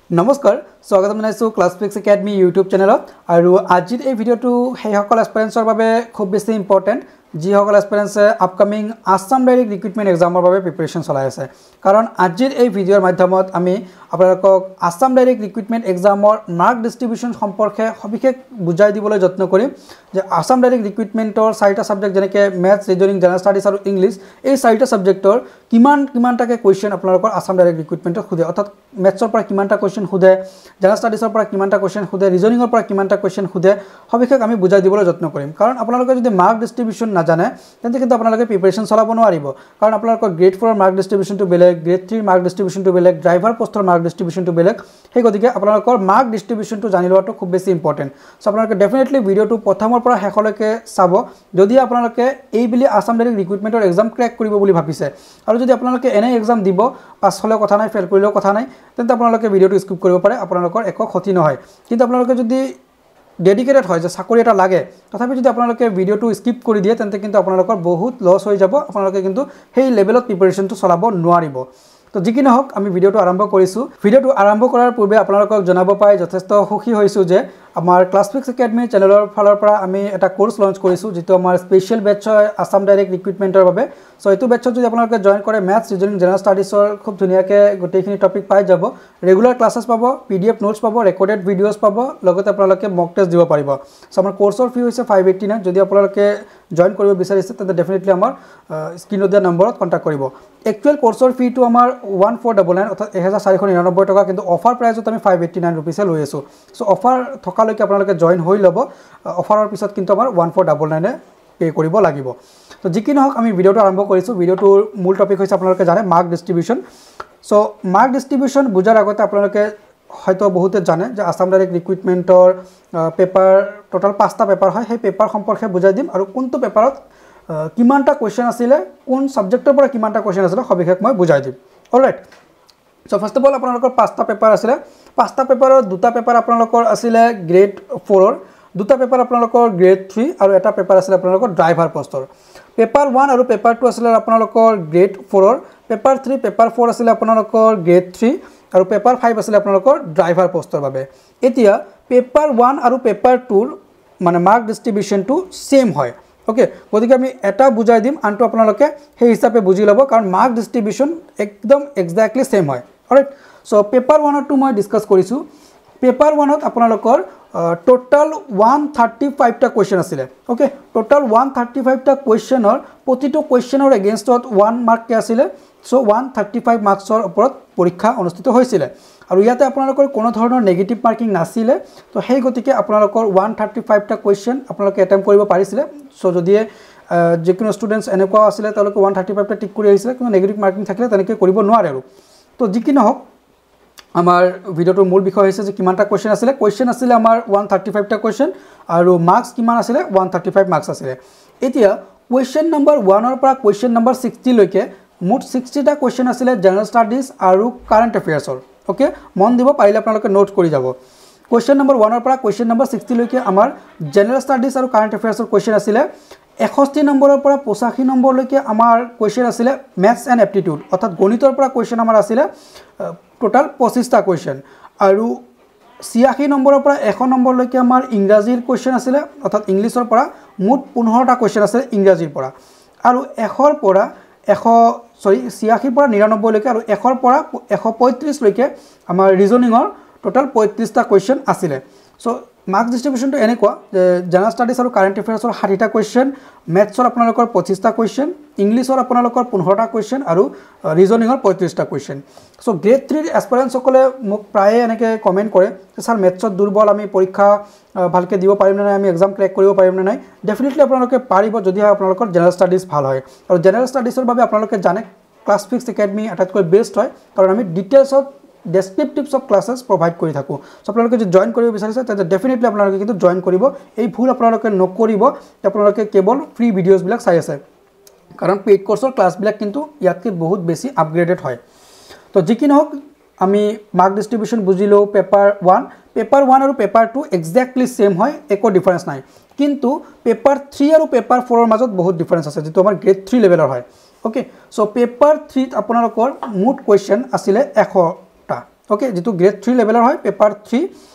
নমস্কাৰ স্বাগতম জনাইছো ক্লাছফিক্স একাডেমি ইউটিউব চেনেলত আৰু আজিৰ এই ভিডিঅ'টো সেইসকল এস্পিৰেন্টছৰ বাবে খুব বেছি ইম্পৰ্টেণ্ট যিসকল এস্পিৰেন্টছে আপকামিং আসাম ডাইৰেক্ট ৰিক্ৰুটমেণ্ট এক্সামৰ বাবে প্ৰিপাৰেশ্যন চলাই আছে কাৰণ আজিৰ এই ভিডিঅ'ৰ মাধ্যমত আমি আপোনালোকক আসাম ডাইৰেক্ট ৰিক্ৰুটমেণ্ট এক্সামৰ মাৰ্ক ডিষ্ট্ৰিবিউশ্যন সম্পৰ্কে সবিশেষ বুজাই দিবলৈ যত্ন কৰিম যে আসাম ডাইৰেক্ট ৰিক্ৰুটমেণ্টৰ চাৰিটা সাবজেক্ট যেনেকৈ মেথছ ৰিজনিং জেনেৰেল ষ্টাডিজ আৰু ইংলিছ এই চাৰিটা সাবজেক্টৰ কিমানটাকে কুৱেশ্যন আপোনালোকৰ আসাম ডাইৰেক্ট ৰিক্ৰুটমেণ্টত সোধে অৰ্থাৎ মেথছৰ পৰা কিমানটা কুৱেশ্যন সোধে জেনেৰেল ষ্টাডিজৰ পৰা কিমানটা কুৱেশ্যন সোধে ৰিজনিঙৰ পৰা কিমানটা কুৱেশ্যন সোধে সবিশেষ আমি বুজাই দিবলৈ যত্ন কৰিম কাৰণ আপোনালোকে যদি মাৰ্ক ডিষ্ট্ৰিবিউশ্যন নাজানে তেন্তে কিন্তু আপোনালোকে প্ৰিপাৰেশ্যন চলাব নোৱাৰিব কাৰণ আপোনালোকৰ গ্ৰেড 4 ৰ মাৰ্ক ডিষ্ট্ৰিবিউশ্যনটো বেলেগ গ্ৰেড 3 ৰ মাৰ্ক ডিষ্ট্ৰিবিউশ্যনটো বেলেগ ড্ৰাইভাৰ পোষ্টৰ মাৰ্ক ডিষ্ট্ৰিবিউশ্যনটো বেলেগ সেই গতিকে আপোনালোকৰ মাৰ্ক ডিষ্ট্ৰিবিউশ্যনটো জানি লোৱাটো খুব বেছি ইম্পৰ্টেণ্ট সো আপোনালোকে ডেফিনেটলি ভিডিঅ'টো প্ৰথমৰ পৰা শেষলৈকে চাব যদি আপোনালোকে এই বুলি আসাম ডাইৰেক্ট ৰিক্ৰুটমেণ্টৰ এক্সাম ক্ৰেক কৰিব বুলি ভাবিছে আৰু যদি আপোনালোকে এনে এক্সাম দিব পাছ হ'লেও কথা নাই ফেল কৰিলেও কথা নাই তেন্তে আপোনালোকে ভিডিঅ'টো স্কিপ কৰিব পাৰে আপোনালোকৰ একো ক্ষতি নহয় কিন্তু আপোনালোকে যদি ডেডিকেটেড হয় যে চাকৰি এটা লাগে তথাপি যদি আপোনালোকে ভিডিঅ'টো স্কিপ কৰি দিয়ে তেন্তে কিন্তু আপোনালোকৰ বহুত লছ হৈ যাব আপোনালোকে কিন্তু সেই লেভেলত প্ৰিপাৰেশ্যনটো চলাব নোৱাৰিব তো যি কি নহওক আমি ভিডিঅ'টো আৰম্ভ কৰিছোঁ ভিডিঅ'টো আৰম্ভ কৰাৰ পূৰ্বে আপোনালোকক জনাব পাই যথেষ্ট সুখী হৈছোঁ যে আমাৰ ক্লাছফিক্স একাডেমি চেনেলৰ ফালৰ পৰা আমি এটা কোৰ্চ লঞ্চ কৰিছোঁ যিটো আমাৰ স্পেচিয়েল বেটচ হয় আসাম ডাইৰেক্ট ৰিক্ৰুটমেণ্টৰ বাবে সো এইটো বেটচত যদি আপোনালোকে জইন কৰে মেথছ ৰিজনিং জেনেৰেল ষ্টাডিজৰ খুব ধুনীয়াকৈ গোটেইখিনি টপিক পাই যাব ৰেগুলাৰ ক্লাছেছ পাব PDF নোটছ পাব ৰেকৰ্ডেড ভিডিঅ'ছ পাব লগতে আপোনালোকে মক টেষ্ট দিব পাৰিব সো আমাৰ কোৰ্চৰ ফি হৈছে 589 যদি আপোনালোকে জইন কৰিব বিচাৰিছে তেন্তে ডেফিনেটলি আমাৰ স্ক্ৰীনত দিয়া নম্বৰত কণ্টেক্ট কৰিব একচুৱেল কোৰ্চৰ ফিটো আমাৰ 1499 অৰ্থাৎ 1499 টকা কিন্তু অফাৰ প্ৰাইচত আমি 589 ৰুপিছে লৈ আছোঁ সো অফাৰ থকালৈকে আপোনালোকে জইন হৈ ল'ব অফাৰৰ পিছত কিন্তু আমাৰ 1499 পে কৰিব লাগিব তো যি কি নহওক আমি ভিডিঅ'টো আৰম্ভ কৰিছোঁ ভিডিঅ'টোৰ মূল টপিক হৈছে আপোনালোকে জানে mark distribution so mark distribution বুজাৰ আগতে আপোনালোকে হয়তো বহুতে জানে যে আসাম ডাইৰেক্ট ৰিক্ৰুটমেণ্টৰ পেপাৰ টোটাল 5টা পেপাৰ হয় সেই পেপাৰ সম্পৰ্কে বুজাই দিম আৰু কোনটো পেপাৰত কিমানটা কুৱেশ্যন আছিলে কোন সাবজেক্টৰ পৰা কিমানটা কুৱেশ্যন আছিলে সবিশেষ মই বুজাই দিম alright so first of all আপোনালোকৰ 5টা পেপাৰ আছিলে 5টা পেপাৰৰ দুটা পেপাৰ আপোনালোকৰ আছিলে গ্ৰেড 4 ৰ দুটা পেপাৰ আপোনালোকৰ গ্ৰেড 3 আৰু এটা পেপাৰ আছিলে আপোনালোকৰ ড্ৰাইভাৰ পোষ্টৰ পেপাৰ 1 আৰু পেপাৰ 2 আছিলে আপোনালোকৰ গ্ৰেড 4 ৰ পেপাৰ 3 পেপাৰ 4 আছিলে আপোনালোকৰ গ্ৰেড 3 আৰু পেপাৰ 5 আছিলে আপোনালোকৰ ড্ৰাইভাৰ পোষ্টৰ বাবে এতিয়া পেপাৰ 1 আৰু পেপাৰ 2 ৰ মানে মাৰ্ক ডিষ্ট্ৰিবিউশ্যনটো সেম হয় ওকে গতিকে আমি এটা বুজাই দিম আনটো আপোনালোকে সেই হিচাপে বুজি ল'ব কাৰণ মাৰ্ক ডিষ্ট্ৰিবিউশ্যন একদম এক্সাক্টলি সেম হয় অলৰাইট সো পেপাৰ 1 টো মই ডিসকাস কৰিছোঁ পেপাৰ 1 ত আপোনালোকৰ টোটাল 135টা কুৱেশ্যন আছিলে ওকে টোটাল 135টা কুৱেশ্যনৰ প্ৰতিটো কুৱেশ্যনৰ এগেইনষ্টত 1 মাৰ্ক কে আছিলে সো 135 মাৰ্কছৰ ওপৰত পৰীক্ষা অনুষ্ঠিত হৈছিল আৰু ইয়াতে আপোনালোকৰ কোনো ধৰণৰ নেগেটিভ মাৰ্কিং নাছিলে তো সেই গতিকে আপোনালোকৰ 135টা কুৱেশ্যন আপোনালোকে এটেম্প কৰিব পাৰিছিলে সো যদি যিকোনো ষ্টুডেণ্টছ এনেকুৱা আছিলে তেওঁলোকে 135টা টিক কৰি আহিছিলে কিন্তু নেগেটিভ মাৰ্কিং থাকিলে তেনেকৈ কৰিব নোৱাৰে আৰু তো যি কি নহওক আমাৰ ভিডিঅ'টোৰ মূল বিষয় হৈছে যে কিমানটা কুৱেশ্যন আছিলে আমাৰ 135টা কুৱেশ্যন আৰু মাৰ্কছ কিমান আছিলে 135 মাৰ্কছ আছিলে এতিয়া কুৱেশ্যন নম্বৰ 1 ৰ পৰা কুৱেশ্যন নম্বৰ 60 লৈকে মুঠ 60টা কুৱেশ্যন আছিলে জেনেৰেল ষ্টাডিজ আৰু কাৰেণ্ট এফেয়াৰ্ছৰ ওকে মন দিব পাৰিলে আপোনালোকে নোট কৰি যাব কুৱেশ্যন নম্বৰ 1 ৰ পৰা কুৱেশ্যন নম্বৰ 60 লৈকে আমাৰ জেনেৰেল ষ্টাডিজ আৰু কাৰেণ্ট এফেয়াৰ্ছৰ কুৱেশ্যন আছিলে 61 নম্বৰৰ পৰা 85 নম্বৰলৈকে আমাৰ কুৱেশ্যন আছিলে মেথছ এণ্ড এপ্টিটিউড অৰ্থাৎ গণিতৰ পৰা কুৱেশ্যন আমাৰ আছিলে টোটাল 25টা কুৱেশ্যন আৰু 86 নম্বৰৰ পৰা 100 নম্বৰলৈকে আমাৰ ইংৰাজীৰ কুৱেশ্যন আছিলে অৰ্থাৎ ইংলিছৰ পৰা মুঠ 15টা কুৱেশ্যন আছে ইংৰাজীৰ পৰা আৰু 100ৰ পৰা 86 পৰা 99 লৈকে আৰু 100ৰ পৰা 135 লৈকে আমাৰ ৰিজনিঙৰ টোটাল 35টা কুৱেশ্যন আছিলে সো মাৰ্ক ডিষ্ট্ৰিবিউশ্যনটো এনেকুৱা যে জেনেৰেল ষ্টাডিজ আৰু কাৰেণ্ট এফেয়াৰ্ছৰ 60টা কুৱেশ্যন মেথছৰ আপোনালোকৰ 25টা কুৱেশ্যন ইংলিছৰ আপোনালোকৰ 15টা কুৱেশ্যন আৰু ৰিজনিঙৰ 35টা কুৱেশ্যন সো গ্ৰেড 3 ৰ এছপাৰেণ্টছসকলে মোক প্ৰায়ে এনেকৈ কমেণ্ট কৰে যে ছাৰ মেথছত দুৰ্বল আমি পৰীক্ষা ভালকৈ দিব পাৰিম নে নাই আমি এক্সাম ক্ৰেক কৰিব পাৰিম নে নাই ডেফিনেটলি আপোনালোকে পাৰিব যদিহে আপোনালোকৰ জেনেৰেল ষ্টাডিজ ভাল হয় আৰু জেনেৰেল ষ্টাডিজৰ বাবে আপোনালোকে জানে ক্লাছফিক্স একাডেমি আটাইতকৈ বেষ্ট হয় কাৰণ আমি ডিটেইলছত ডেছক্ৰিপটিভছ অফ ক্লাছেছ প্ৰভাইড কৰি থাকোঁ সো আপোনালোকে যদি জইন কৰিব বিচাৰিছে তেন্তে ডেফিনেটলি আপোনালোকে কিন্তু জইন কৰিব এই ভুল আপোনালোকে নকৰিব আপোনালোকে কেৱল ফ্ৰী ভিডিঅ'ছবিলাক চাই আছে কাৰণ পেইড কোৰ্চৰ ক্লাছবিলাক কিন্তু ইয়াতকৈ বহুত বেছি আপগ্ৰেডেড হয় তো যি কি নহওক আমি মাৰ্ক ডিষ্ট্ৰিবিউশ্যন বুজিলোঁ পেপাৰ 1 আৰু পেপাৰ 2 এক্সাক্টলি সেম হয় একো ডিফাৰেন্স নাই কিন্তু পেপাৰ 3 আৰু পেপাৰ 4 ৰ মাজত বহুত ডিফাৰেন্স আছে যেটো আমাৰ গ্ৰেড 3 লেভেলৰ হয় ওকে সো পেপাৰ 3 ত আপোনালোকৰ মুঠ কুৱেশ্যন আছিলে 100টা ওকে যেটো গ্ৰেড 3 লেভেলৰ হয় পেপাৰ 3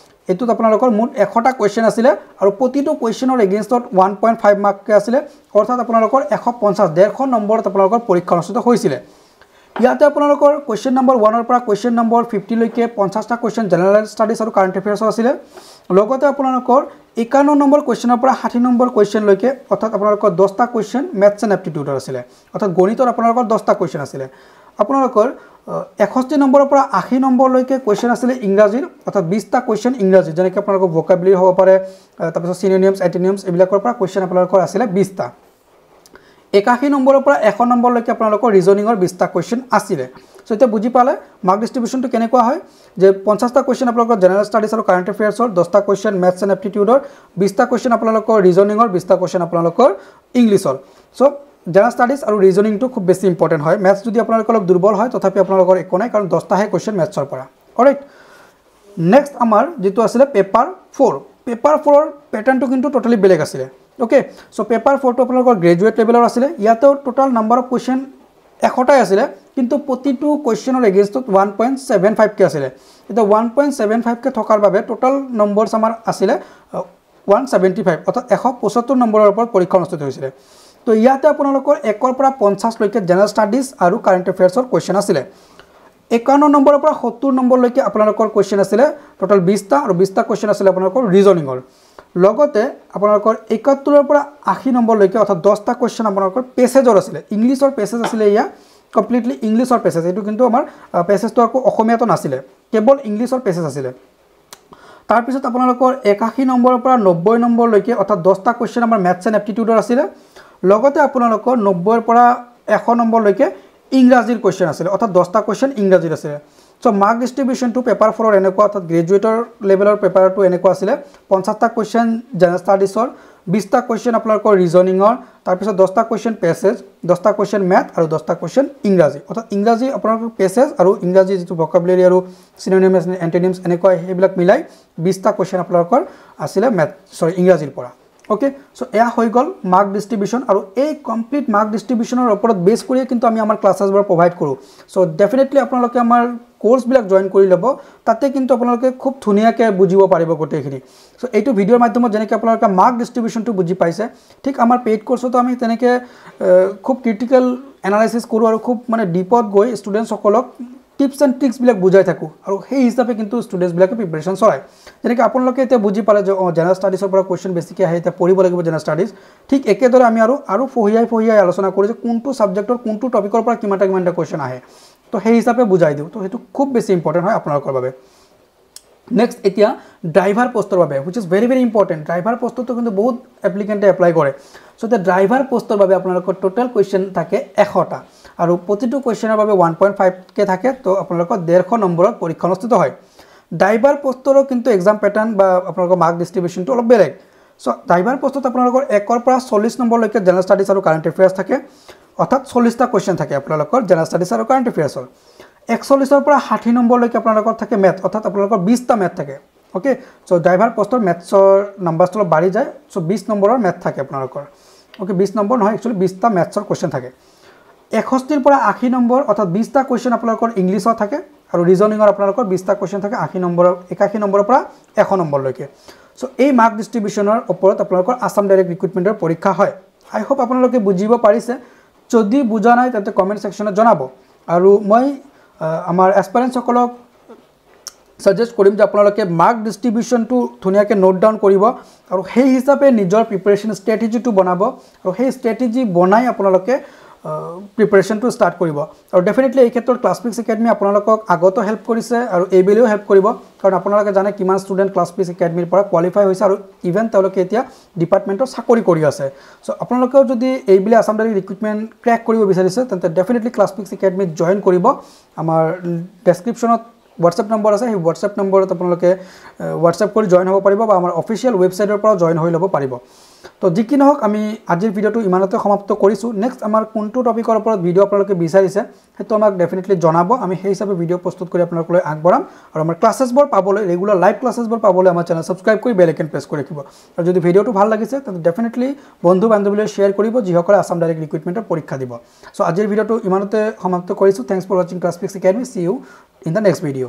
এটোত আপোনালোকৰ মুঠ 100টা কোৱেশ্চন আছিল আৰু প্ৰতিটো কোৱেশ্চনৰ এগেইনষ্টত 1.5 মাৰ্ক কে আছিল অৰ্থাৎ আপোনালোকৰ 150 নম্বৰত আপোনালোকৰ পৰীক্ষা অনুষ্ঠিত হৈছিল ইয়াতে আপোনালোকৰ কোৱেশ্চন নম্বৰ 1 ৰ পৰা কোৱেশ্চন নম্বৰ 50 লৈকে 50টা কোৱেশ্চন জেনাৰেল ষ্টাডিজ আৰু কাৰেন্ট এফেয়াৰ্ছ আছিল লগতে আপোনালোকৰ 51 নম্বৰ কোৱেশ্চনৰ পৰা 60 নম্বৰ কোৱেশ্চন লৈকে অৰ্থাৎ আপোনালোকৰ 10টা কোৱেশ্চন ম্যাথছ এণ্ড এপ্টিটিউডৰ আছিল অৰ্থাৎ গণিতৰ আপোনালোকৰ 10টা কোৱেশ্চন আছিল আপোনালোকৰ 61 নম্বৰৰ পৰা 80 নম্বৰ লৈকে কোৱেশ্চন আছিল ইংৰাজীৰ অৰ্থাৎ 20টা কোৱেশ্চন ইংৰাজী যেনেকৈ আপোনালোকৰ ভোকাবুলাৰি হ'ব পাৰে তাৰপিছত সিনোনিমছ এন্টোনিমছ এইবিলাকৰ পৰা কোৱেশ্চন আপোনালোকৰ আছিল 20টা 81 নম্বৰৰ পৰা 100 নম্বৰ লৈকে আপোনালোকৰ ৰিজনিংৰ 20টা কোৱেশ্চন আছিল সো এটা বুজি পালে মাৰ্ক ডিস্ট্ৰিবিউশনটো কেনেকুৱা হয় যে 50টা কোৱেশ্চন আপোনালোকৰ জেনাৰেল ষ্টাডিজ আৰু কাৰেন্ট এফেয়াৰ্ছৰ 10টা কোৱেশ্চন ম্যাথছ এণ্ড এপ্টিটিউডৰ 20টা কোৱেশ্চন আপোনালোকৰ ৰিজনিংৰ 20টা কোৱেশ্চন আপোনালোকৰ ইংলিছৰ সো জেনাৰেল ষ্টাডিজ আৰু ৰিজনিংটো খুব বেছি ইম্পৰ্টেন্ট হয় ম্যাথছ যদি আপোনালোকৰ অলপ দুৰ্বল হয় তথাপি আপোনালোকৰ একো নাই কাৰণ 10টাহে কোৱেশ্চন ম্যাথছৰ পৰা অলৰাইট নেক্সট আমাৰ যেটো আছিল পেপাৰ 4 পেপাৰ 4 ৰ প্যাটাৰ্নটো কিন্তু টোটালি বেলেগ আছিল ওকে সো পেপাৰ 4 টো আপোনালোকৰ গ্ৰেজুৱেট লেভেলৰ আছিল ইয়াতে টোটাল নাম্বাৰ অফ কোৱেশ্চন 100টাই আছিল কিন্তু প্ৰতিটো কোৱেশ্চনৰ এগেইনষ্টত 1.75 কে আছিল এটা 1.75 কে থকাৰ বাবে টোটাল নম্বৰছ আমাৰ আছিল 175 অৰ্থাৎ 175 নম্বৰৰ ওপৰত পৰীক্ষা অনুষ্ঠিত হৈছিল তো ইয়াতে আপোনালোকৰ 1 ৰ পৰা 50 লৈকে জেনাৰেল ষ্টাডিজ আৰু কাৰেন্ট এফেয়াৰ্ছৰ কোৱেশ্চন আছিল 51 নম্বৰৰ পৰা 70 নম্বৰ লৈকে আপোনালোকৰ কোৱেশ্চন আছিল টোটাল 20টা আৰু 20টা কোৱেশ্চন আছিল আপোনালোকৰ ৰিজনিংৰ লগতে আপোনালোকৰ 71 ৰ পৰা 80 নম্বৰ লৈকে অৰ্থাৎ 10টা কোৱেশ্চন আপোনালোকৰ পেছেজৰ আছিল ইংলিছৰ পেছেজ আছিল ইয়া কমপ্লিটলি ইংলিছৰ পেছেজ এটো কিন্তু আমাৰ পেছেজটো আকৌ অসমীয়াটো নাছিল কেৱল ইংলিছৰ পেছেজ আছিল তাৰ পিছত আপোনালোকৰ 81 নম্বৰৰ পৰা 90 নম্বৰ লৈকে অৰ্থাৎ 10টা কোৱেশ্চন আমাৰ ম্যাথছ এণ্ড এপ্টিটিউডৰ আছিল লগতে আপোনালোকৰ 90 ৰ পৰা 100 নম্বৰ লৈকে ইংৰাজীৰ কোৱেশ্চন আছিল অৰ্থাৎ 10টা কোৱেশ্চন ইংৰাজীৰ আছিল সো মাৰ্ক ডিস্ট্ৰিবিউশনটো পেপাৰ 4 ৰ এনেকুৱা অৰ্থাৎ গ্ৰেজুৱেটৰ লেভেলৰ পেপাৰটো এনেকুৱা আছিল 50টা কোৱেশ্চন জেনাৰেল ষ্টাডিজৰ 20টা কোৱেশ্চন আপোনালোকৰ ৰিজনিংৰ তাৰ পিছত 10টা কোৱেশ্চন পেছেজ 10টা কোৱেশ্চন ম্যাথ আৰু 10টা কোৱেশ্চন ইংৰাজী অৰ্থাৎ ইংৰাজী আপোনালোকৰ পেছেজ আৰু ইংৰাজী যেটো ভোকাবুলাৰি আৰু সিনোনিমছ এন্টোনিমছ এনেকুৱা হেবিলাক মিলাই 20টা কোৱেশ্চন আপোনালোকৰ আছিল ইংৰাজীৰ পৰা ওকে সো এয়া হৈ গল মাৰ্ক ডিস্ট্ৰিবিউশন আৰু এই কমপ্লিট মাৰ্ক ডিস্ট্ৰিবিউশনৰ ওপৰত বেস কৰি কিন্তু আমি আমাৰ ক্লাसेছবোৰ প্ৰভাইড কৰো সো ডেফিনেটলি আপোনালোকে আমাৰ কোৰ্স বিলাক জয়েন কৰি লব তাতে কিন্তু আপোনালোকে খুব ধুনিয়াকে বুজিব পাৰিব গোটেইখিনি সো এইটো ভিডিওৰ মাধ্যমত যেনেকৈ আপোনালোকে মাৰ্ক ডিস্ট্ৰিবিউশনটো বুজি পাইছে ঠিক আমাৰ পেইড কোৰ্সতো আমি তেনেকে খুব ক্ৰিটিক্যাল এনালাইসিস কৰো আৰু খুব মানে ডিপত গৈ ষ্টুডেন্টস সকলক টিপস এণ্ড ট্ৰিক্স বিলাক বুজাই থাকো আৰু সেই হিচাপে কিন্তু ষ্টুডেন্টস বিলাকে প্ৰিপাৰেচন চলায় যেনেকৈ আপোনালোকে এতিয়া বুজি পালে যে জেনাৰেল ষ্টাডিজৰ পৰা কোৱেশ্চন বেছিকৈ আহে এতিয়া পঢ়িব লাগিব জেনাৰেল ষ্টাডিজ ঠিক একেদৰে আমি আৰু ফহিয়াই আলোচনা কৰো যে কোনটো সাবজেক্টৰ কোনটো টপিকৰ পৰা কিমানটা কোৱেশ্চন আহে তো সেই হিচাপে বুজাই দিও তো হেতু খুব বেছি ইম্পৰ্টেন্ট হয় আপোনালোকৰ বাবে নেক্সট এতিয়া ড্ৰাইভাৰ পোষ্টৰ বাবে which is very very important driver পোষ্টটো কিন্তু বহুত এপ্লিকেন্টে এপ্লাই কৰে সো তে ড্ৰাইভাৰ পোষ্টৰ বাবে আপোনালোকৰ টোটাল কোৱেশ্চন থাকে 100টা আৰু প্ৰতিটো কোৱেশ্চনৰ বাবে 1.5 কে থাকে তো আপোনালোকৰ 150 নম্বৰত পৰীক্ষা অনুষ্ঠিত হয় ড্ৰাইভাৰ পোষ্টৰো কিন্তু এক্সাম প্যাটাৰ্ন বা আপোনালোকৰ মাৰ্ক ডিস্ট্ৰিবিউশনটো অলপ বেলেগ সো ড্ৰাইভাৰ পোষ্টত আপোনালোকৰ 1 ৰ পৰা 40 নম্বৰ লৈকে জেনাৰেল ষ্টাডিজ আৰু কাৰেন্ট এফেয়াৰ্ছ থাকে অৰ্থাৎ 40টা কোৱেশ্চন থাকে আপোনালোকৰ জেনাৰেল ষ্টাডিজ আৰু কাৰেন্ট এফেয়াৰ্ছৰ 41 ৰ পৰা 60 নম্বৰ লৈকে আপোনালোকৰ থাকে ম্যাথ অৰ্থাৎ আপোনালোকৰ 20টা ম্যাথ থাকে ওকে সো ড্ৰাইভাৰ পোষ্টৰ ম্যাথছৰ নাম্বাৰটো বাঢ়ি যায় সো 20 নম্বৰৰ ম্যাথ থাকে আপোনালোকৰ ওকে 20 নম্বৰ নহয় একচুয়ালি 20টা ম্যাথছৰ কোৱেশ্চন থাকে 61 ৰ পৰা 80 নম্বৰ অৰ্থাৎ 20টা কোৱেশ্চন আপোনালোকৰ ইংলিছৰ থাকে আৰু ৰিজনিংৰ আপোনালোকৰ 20টা কোৱেশ্চন থাকে 81 নম্বৰৰ পৰা 100 নম্বৰলৈকে সো এই মাৰ্ক ডিস্ট্ৰিবিউশনৰ ওপৰত আপোনালোকৰ আসাম ডাইৰেক্ট ৰিক্ৰুটমেন্টৰ পৰীক্ষা হয় আই হোপ আপোনালোকে বুজিব পাৰিছে যদি বুজা নাই তেন্তে কমেন্ট সেকশনত জনাব আৰু মই আমাৰ এসপাৰেন্টস সকলক সাজেস্ট কৰিম যে আপোনালোকে মাৰ্ক ডিস্ট্ৰিবিউশনটো ধুনিয়াকে নোট ডাউন কৰিব আৰু সেই হিচাপে নিজৰ প্ৰিপাৰেচন ষ্ট্ৰেটেজিটো বনাব আৰু সেই ষ্ট্ৰেটেজি বনাই আপোনালোকে প্ৰিপাৰেচনটো ষ্টাৰ্ট কৰিব আৰু ডেফিনেটলি এই ক্ষেত্ৰত ক্লাছপিক্স একাডেমি আপোনালোকক আগতো হেল্প কৰিছে আৰু এইবেলিও হেল্প কৰিব কাৰণ আপোনালোকে জানে কিমান ষ্টুডেন্ট ক্লাছপিক্স একাডেমিৰ পৰা কোৱালিফাই হৈছে আৰু ইভেন তেওঁলোকে এতিয়া ডিপাৰ্টমেন্টৰ চাকৰি কৰি আছে সো আপোনালোকেও যদি এইবেলি আসাম ডাইৰেক্ট ৰিক্ৰুটমেন্ট ক্ৰ্যাক কৰিব বিচাৰিছে তেন্তে ডেফিনেটলি ক্লাছপিক্স একাডেমিত জয়েন কৰিব আমাৰ ডেসক্ৰিপচনত WhatsApp নম্বৰ আছে সেই WhatsApp নম্বৰত আপোনালোকে WhatsApp কৰি জয়েন হ'ব পাৰিব বা আমাৰ অফিচিয়েল ৱেবসাইটৰ পৰা জয়েন হৈ ল'ব পাৰিব তো যি কি নহওক আমি আজিৰ ভিডিওটো ইমানতে সমাপ্ত কৰিছো নেক্সট আমাৰ কোনটো টপিকৰ ওপৰত ভিডিও আপোনালোকে বিচাৰিছে হেতু আমাক ডেফিনেটলি জনাব আমি সেই হিচাপে ভিডিও প্ৰস্তুত কৰি আপোনালোকলৈ আগবঢ়াম আৰু আমাৰ ক্লাছেছবোৰ পাবলৈ ৰেগুলাৰ লাইভ ক্লাছেছবোৰ পাবলৈ আমাৰ চেনেল সাবস্ক্ৰাইব কৰি বেল আইকন প্ৰেছ কৰি ৰাখিব আৰু যদি ভিডিওটো ভাল লাগিছে তেন্তে ডেফিনেটলি বন্ধু বান্ধৱীলৈ শ্বেয়াৰ কৰিব যিসকলে আসাম ডাইৰেক্ট ৰিক্ৰুটমেন্টৰ পৰীক্ষা দিব সো আজিৰ ভিডিওটো ইমানতে সমাপ্ত কৰিছো thanks for watching Classpix Academy see you in the next video